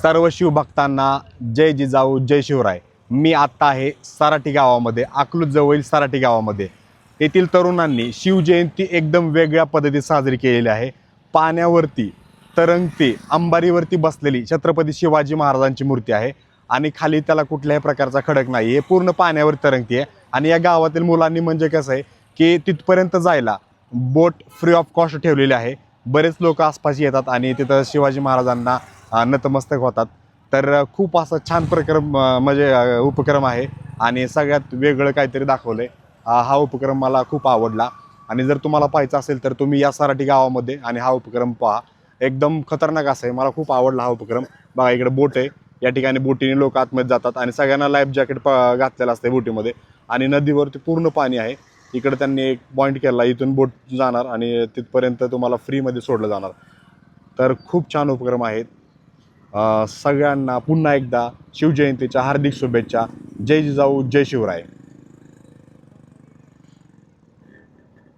सर्व शिवभक्तांना जय जिजाऊ जय शिवराय। मी आत्ता आहे सराटी गावामध्ये, अकलूज जवळील सराटी गावामध्ये। येथील तरुणांनी शिवजयंती एकदम वेगळ्या पद्धतीत साजरी केलेली आहे। पाण्यावरती तरंगती अंबारीवरती बसलेली छत्रपती शिवाजी महाराजांची मूर्ती आहे आणि खाली त्याला कुठल्याही प्रकारचा खडक नाही, हे पूर्ण पाण्यावर तरंगती आहे। आणि या गावातील मुलांनी म्हणजे कसं आहे की तिथपर्यंत जायला बोट फ्री ऑफ कॉस्ट ठेवलेली आहे। बरेच लोक आसपास येतात आणि तिथं शिवाजी महाराजांना नतमस्तक होतात। तर खूप असा छान प्रक्रम म्हणजे उपक्रम आहे आणि सगळ्यात वेगळं काहीतरी दाखवलंय। हा उपक्रम मला खूप आवडला आणि जर तुम्हाला पाहायचं असेल तर तुम्ही या सराटी गावामध्ये आणि हा उपक्रम पहा। एकदम खतरनाक असं आहे, मला खूप आवडला हा उपक्रम। बघा इकडे बोट आहे, या ठिकाणी बोटीने लोक आतमध्ये जातात आणि सगळ्यांना लाईफ जॅकेट घातलेलं असते बोटीमध्ये आणि नदीवरती पूर्ण पाणी आहे। इकडे त्यांनी एक पॉईंट केला, इथून बोट जाणार आणि तिथपर्यंत तुम्हाला फ्रीमध्ये सोडलं जाणार। तर खूप छान उपक्रम आहेत। सगळ्यांना पुन्हा एकदा शिवजयंतीच्या हार्दिक शुभेच्छा। जय जिजाऊ जय शिवराय।